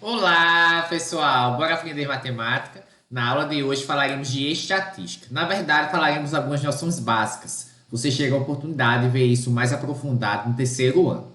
Olá, pessoal! Bora aprender matemática? Na aula de hoje falaremos de estatística. Na verdade, falaremos algumas noções básicas. Você chega a oportunidade de ver isso mais aprofundado no terceiro ano.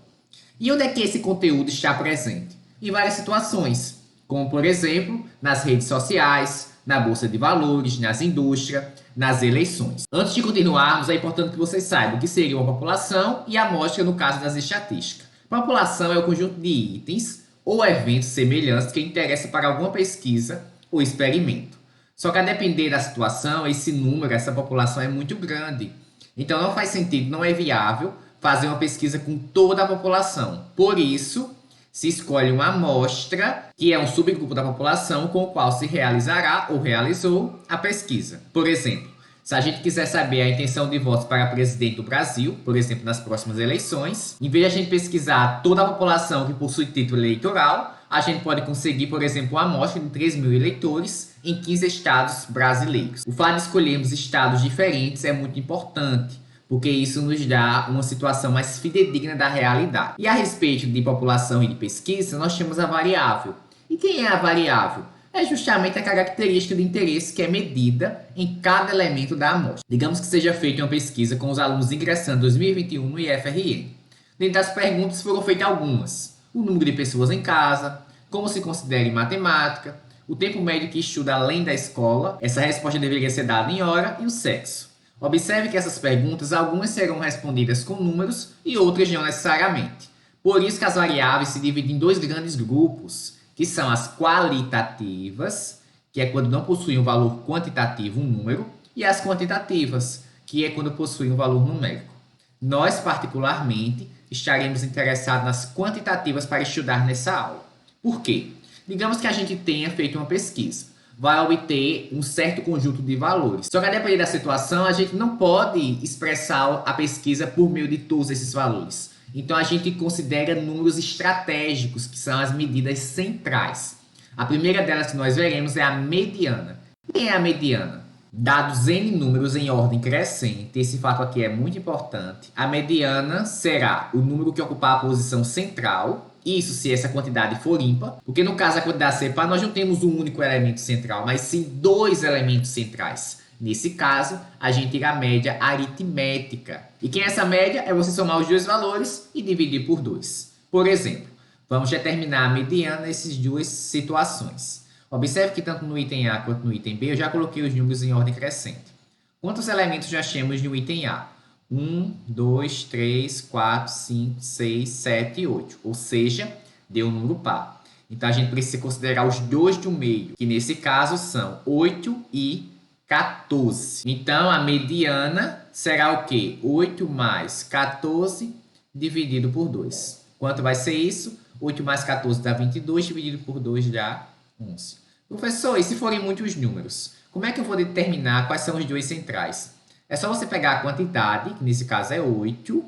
E onde é que esse conteúdo está presente? Em várias situações, como por exemplo, nas redes sociais, na bolsa de valores, nas indústrias, nas eleições. Antes de continuarmos, é importante que vocês saibam o que seria uma população e a amostra no caso das estatísticas. População é o conjunto de itens ou eventos semelhantes que interessam para alguma pesquisa ou experimento. Só que a depender da situação, esse número, essa população é muito grande. Então não faz sentido, não é viável fazer uma pesquisa com toda a população. Por isso, se escolhe uma amostra, que é um subgrupo da população com o qual se realizará ou realizou a pesquisa. Por exemplo, se a gente quiser saber a intenção de votos para presidente do Brasil, por exemplo, nas próximas eleições, em vez de a gente pesquisar toda a população que possui título eleitoral, a gente pode conseguir, por exemplo, uma amostra de 3 mil eleitores em 15 estados brasileiros. O fato de escolhermos estados diferentes é muito importante, porque isso nos dá uma situação mais fidedigna da realidade. E a respeito de população e de pesquisa, nós temos a variável. E quem é a variável? É justamente a característica de interesse que é medida em cada elemento da amostra. Digamos que seja feita uma pesquisa com os alunos ingressando em 2021 no IFRN. Dentro das perguntas foram feitas algumas: o número de pessoas em casa, como se considera em matemática, o tempo médio que estuda além da escola, essa resposta deveria ser dada em hora, e o sexo. Observe que essas perguntas, algumas serão respondidas com números e outras não necessariamente. Por isso que as variáveis se dividem em dois grandes grupos, que são as qualitativas, que é quando não possuem um valor quantitativo, um número, e as quantitativas, que é quando possuem um valor numérico. Nós, particularmente, estaremos interessados nas quantitativas para estudar nessa aula. Por quê? Digamos que a gente tenha feito uma pesquisa, vai obter um certo conjunto de valores. Só que a depender da situação, a gente não pode expressar a pesquisa por meio de todos esses valores. Então a gente considera números estratégicos, que são as medidas centrais. A primeira delas que nós veremos é a mediana. Quem é a mediana? Dados N números em ordem crescente, esse fato aqui é muito importante. A mediana será o número que ocupar a posição central, isso se essa quantidade for ímpar, porque no caso da quantidade ser par, nós não temos um único elemento central, mas sim dois elementos centrais. Nesse caso, a gente tira a média aritmética. E quem é essa média? É você somar os dois valores e dividir por 2. Por exemplo, vamos determinar a mediana nessas duas situações. Observe que tanto no item A quanto no item B eu já coloquei os números em ordem crescente. Quantos elementos nós temos no item A? 1, 2, 3, 4, 5, 6, 7 e 8. Ou seja, deu um número par. Então a gente precisa considerar os dois do meio, que nesse caso são 8 e 14. Então a mediana será o quê? 8 mais 14 dividido por 2. Quanto vai ser isso? 8 mais 14 dá 22, dividido por 2 dá 11. Professor, e se forem muitos números? Como é que eu vou determinar quais são os dois centrais? É só você pegar a quantidade, que nesse caso é 8,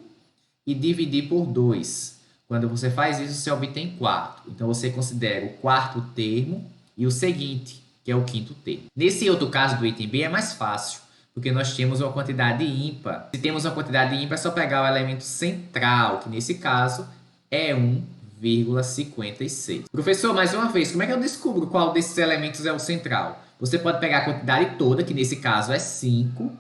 e dividir por 2. Quando você faz isso, você obtém 4. Então, você considera o quarto termo e o seguinte, que é o quinto termo. Nesse outro caso do item B é mais fácil, porque nós temos uma quantidade ímpar. Se temos uma quantidade ímpar, é só pegar o elemento central, que nesse caso é 1,56. Professor, mais uma vez, como é que eu descubro qual desses elementos é o central? Você pode pegar a quantidade toda, que nesse caso é 5,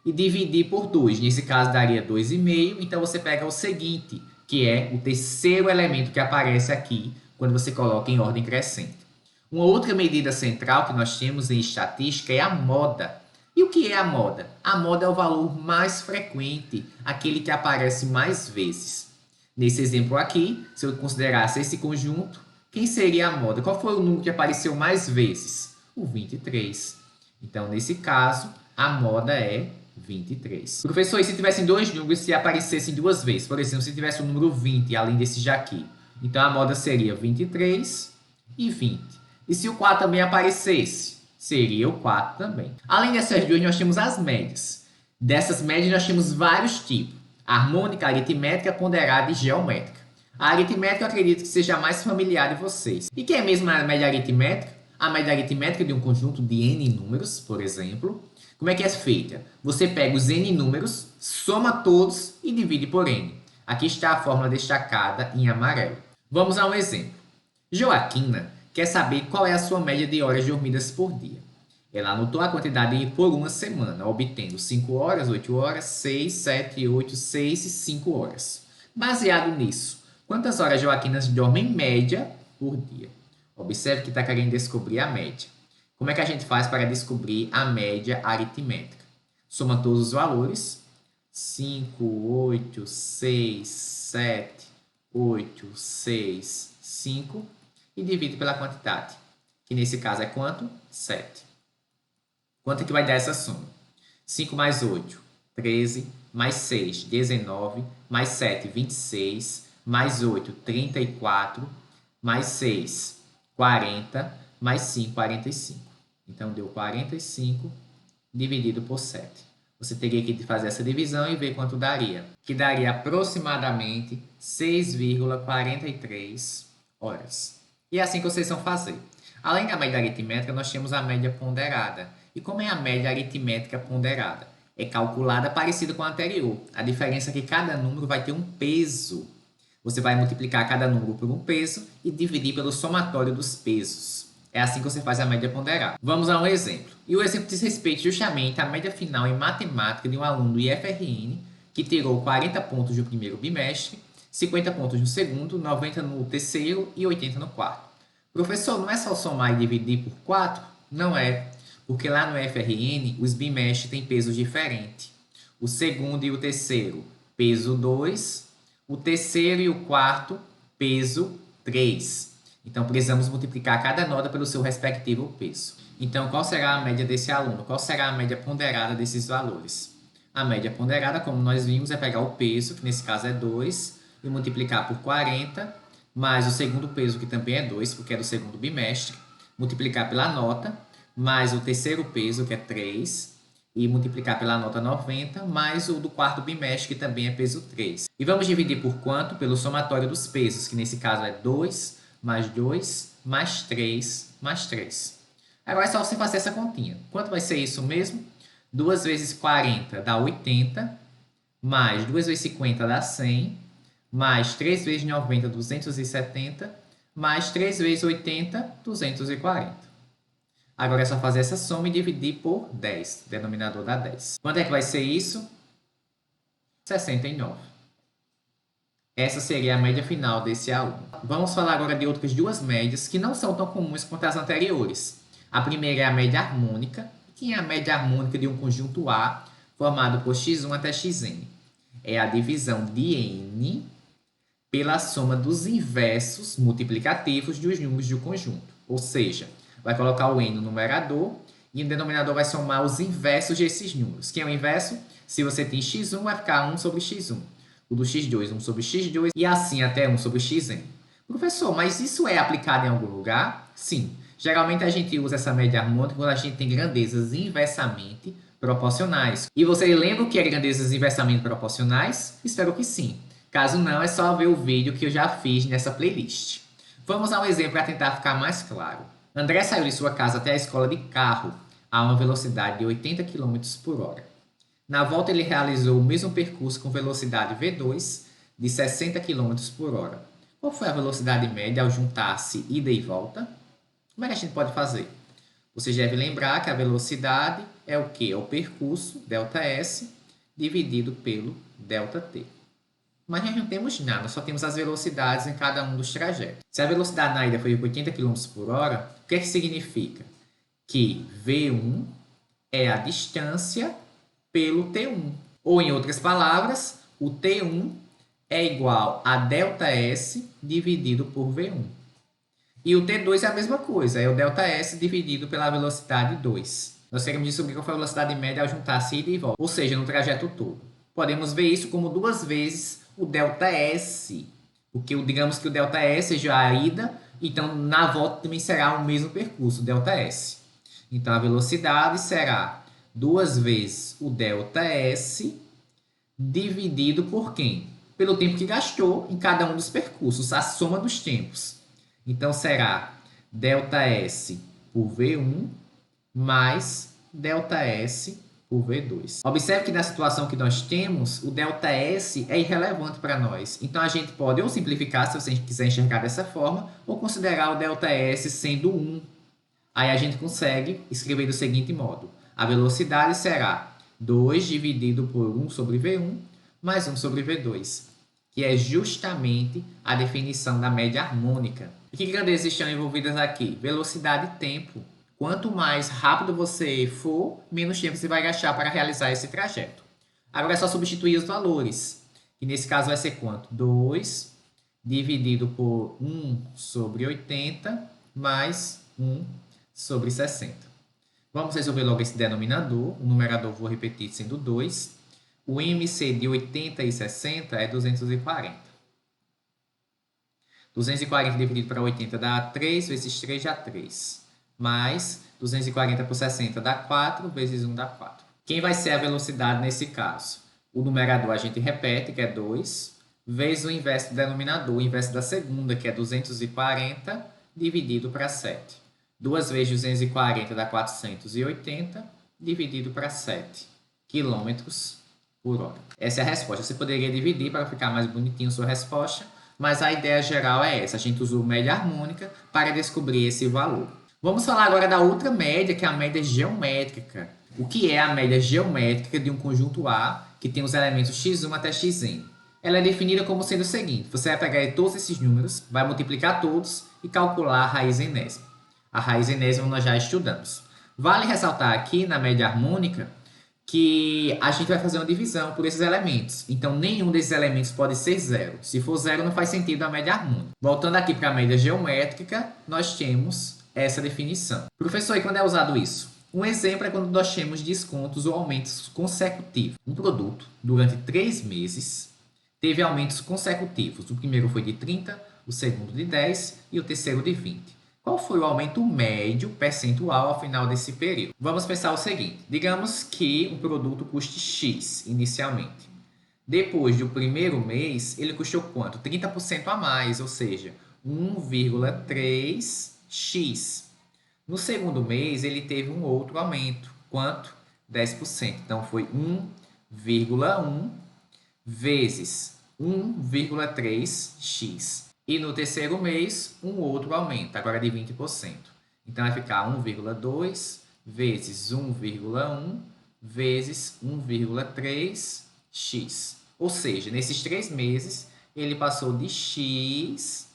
e dividir por 2. Nesse caso, daria 2,5. Então, você pega o seguinte, que é o terceiro elemento que aparece aqui, quando você coloca em ordem crescente. Uma outra medida central que nós temos em estatística é a moda. E o que é a moda? A moda é o valor mais frequente, aquele que aparece mais vezes. Nesse exemplo aqui, se eu considerasse esse conjunto, quem seria a moda? Qual foi o número que apareceu mais vezes? O 23. Então, nesse caso, a moda é 23. Professor, e se tivessem dois números se aparecessem duas vezes? Por exemplo, se tivesse o número 20, além desse já aqui. Então, a moda seria 23 e 20. E se o 4 também aparecesse? Seria o 4 também. Além dessas duas, nós temos as médias. Dessas médias, nós temos vários tipos: harmônica, aritmética, ponderada e geométrica. A aritmética eu acredito que seja mais familiar de vocês. E que é mesmo a média aritmética? A média aritmética de um conjunto de n números, por exemplo. Como é que é feita? Você pega os n números, soma todos e divide por n. Aqui está a fórmula destacada em amarelo. Vamos a um exemplo. Joaquina quer saber qual é a sua média de horas dormidas por dia. Ela anotou a quantidade por uma semana, obtendo 5 horas, 8 horas, 6, 7, 8, 6 e 5 horas. Baseado nisso, quantas horas Joaquinas dorme em média por dia? Observe que está querendo descobrir a média. Como é que a gente faz para descobrir a média aritmética? Soma todos os valores. 5, 8, 6, 7, 8, 6, 5 e divide pela quantidade, que nesse caso é quanto? 7. Quanto é que vai dar essa soma? 5 mais 8, 13, mais 6, 19, mais 7, 26, mais 8, 34, mais 6, 40, mais 5, 45. Então, deu 45 dividido por 7. Você teria que fazer essa divisão e ver quanto daria. Que daria aproximadamente 6,43 horas. E é assim que vocês vão fazer. Além da média aritmética, nós temos a média ponderada. E como é a média aritmética ponderada? É calculada parecida com a anterior. A diferença é que cada número vai ter um peso. Você vai multiplicar cada número por um peso e dividir pelo somatório dos pesos. É assim que você faz a média ponderada. Vamos a um exemplo. E o exemplo diz respeito justamente à média final em matemática de um aluno do IFRN que tirou 40 pontos no primeiro bimestre, 50 pontos no segundo, 90 no terceiro e 80 no quarto. Professor, não é só somar e dividir por 4? Não é, porque lá no IFRN os bimestres têm pesos diferentes. O segundo e o terceiro, peso 2, o terceiro e o quarto, peso 3. Então, precisamos multiplicar cada nota pelo seu respectivo peso. Então, qual será a média desse aluno? Qual será a média ponderada desses valores? A média ponderada, como nós vimos, é pegar o peso, que nesse caso é 2, e multiplicar por 40, mais o segundo peso, que também é 2, porque é do segundo bimestre, multiplicar pela nota, mais o terceiro peso, que é 3, e multiplicar pela nota 90, mais o do quarto bimestre, que também é peso 3. E vamos dividir por quanto? Pelo somatório dos pesos, que nesse caso é 2, mais 2, mais 3, mais 3. Agora é só você fazer essa continha. Quanto vai ser isso mesmo? 2 vezes 40 dá 80, mais 2 vezes 50 dá 100, mais 3 vezes 90, 270, mais 3 vezes 80, 240. Agora é só fazer essa soma e dividir por 10. O denominador dá 10. Quanto é que vai ser isso? 69. Essa seria a média final desse aluno. Vamos falar agora de outras duas médias que não são tão comuns quanto as anteriores. A primeira é a média harmônica, que é a média harmônica de um conjunto A formado por x1 até xn. É a divisão de n pela soma dos inversos multiplicativos dos números do conjunto. Ou seja, vai colocar o n no numerador e no denominador vai somar os inversos desses números. Quem é o inverso? Se você tem x1, vai ficar 1 sobre x1. O do x2, 1 sobre x2 e assim até 1 sobre xn. Professor, mas isso é aplicado em algum lugar? Sim. Geralmente a gente usa essa média harmônica quando a gente tem grandezas inversamente proporcionais. E você lembra o que é grandezas inversamente proporcionais? Espero que sim. Caso não, é só ver o vídeo que eu já fiz nessa playlist. Vamos a um exemplo para tentar ficar mais claro. André saiu de sua casa até a escola de carro a uma velocidade de 80 km por hora. Na volta, ele realizou o mesmo percurso com velocidade V2 de 60 km por hora. Qual foi a velocidade média ao juntar-se ida e volta? Como é que a gente pode fazer? Você deve lembrar que a velocidade é o quê? É o percurso, ΔS, dividido pelo ΔT. Mas nós não temos nada, só temos as velocidades em cada um dos trajetos. Se a velocidade na ida foi 80 km por hora, o que é que significa? Que V1 é a distância pelo T1. Ou, em outras palavras, o T1 é igual a ΔS dividido por V1. E o T2 é a mesma coisa, é o ΔS dividido pela velocidade 2. Nós queremos descobrir qual foi a velocidade média ao juntar-se ida e volta, ou seja, no trajeto todo. Podemos ver isso como 2 vezes o ΔS, porque digamos que o ΔS seja a ida, então na volta também será o mesmo percurso, ΔS. Então a velocidade será 2 vezes o ΔS dividido por quem? Pelo tempo que gastou em cada um dos percursos, a soma dos tempos. Então será ΔS por V1 mais ΔS por V2. Observe que na situação que nós temos, o ΔS é irrelevante para nós. Então, a gente pode ou simplificar, se você quiser enxergar dessa forma, ou considerar o ΔS sendo 1. Aí a gente consegue escrever do seguinte modo. A velocidade será 2 dividido por 1 sobre V1 mais 1 sobre V2, que é justamente a definição da média harmônica. E que grandezas estão envolvidas aqui? Velocidade e tempo. Quanto mais rápido você for, menos tempo você vai gastar para realizar esse trajeto. Agora é só substituir os valores, que nesse caso vai ser quanto? 2 dividido por 1 sobre 80 mais 1 sobre 60. Vamos resolver logo esse denominador. O numerador vou repetir sendo 2. O IMC de 80 e 60 é 240. 240 dividido para 80 dá 3, vezes 3 dá 3. Mais 240 por 60 dá 4, vezes 1 dá 4. Quem vai ser a velocidade nesse caso? O numerador a gente repete, que é 2, vezes o inverso do denominador, o inverso da segunda, que é 240, dividido para 7. 2 vezes 240 dá 480, dividido para 7 quilômetros por hora. Essa é a resposta. Você poderia dividir para ficar mais bonitinho a sua resposta, mas a ideia geral é essa. A gente usou média harmônica para descobrir esse valor. Vamos falar agora da outra média, que é a média geométrica. O que é a média geométrica de um conjunto A que tem os elementos x1 até xn? Ela é definida como sendo o seguinte: você vai pegar todos esses números, vai multiplicar todos e calcular a raiz enésima. A raiz enésima nós já estudamos. Vale ressaltar aqui na média harmônica que a gente vai fazer uma divisão por esses elementos. Então, nenhum desses elementos pode ser zero. Se for zero, não faz sentido a média harmônica. Voltando aqui para a média geométrica, nós temos essa definição. Professor, e quando é usado isso? Um exemplo é quando nós temos descontos ou aumentos consecutivos. Um produto, durante 3 meses, teve aumentos consecutivos. O primeiro foi de 30, o segundo de 10 e o terceiro de 20. Qual foi o aumento médio percentual ao final desse período? Vamos pensar o seguinte. Digamos que um produto custe X inicialmente. Depois do primeiro mês, ele custou quanto? 30% a mais, ou seja, 1,3x. No segundo mês, ele teve um outro aumento. Quanto? 10%. Então, foi 1,1 vezes 1,3x. E no terceiro mês, um outro aumento, agora de 20%. Então, vai ficar 1,2 vezes 1,1 vezes 1,3x. Ou seja, nesses 3 meses, ele passou de x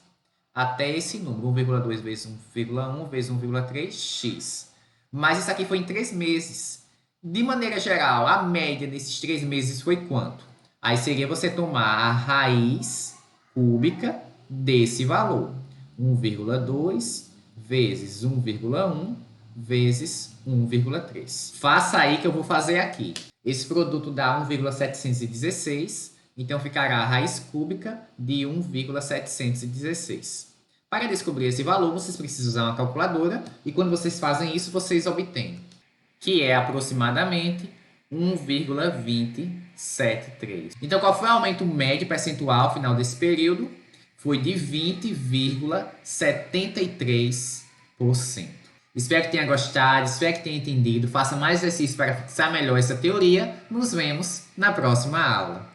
até esse número, 1,2 vezes 1,1 vezes 1,3x. Mas isso aqui foi em 3 meses. De maneira geral, a média desses 3 meses foi quanto? Aí seria você tomar a raiz cúbica desse valor, 1,2 vezes 1,1 vezes 1,3. Faça aí que eu vou fazer aqui. Esse produto dá 1,716, então ficará a raiz cúbica de 1,716. Para descobrir esse valor, vocês precisam usar uma calculadora e quando vocês fazem isso, vocês obtêm, que é aproximadamente 1,273. Então, qual foi o aumento médio percentual ao final desse período? Foi de 20,73%. Espero que tenha gostado, espero que tenha entendido. Faça mais exercícios para fixar melhor essa teoria. Nos vemos na próxima aula.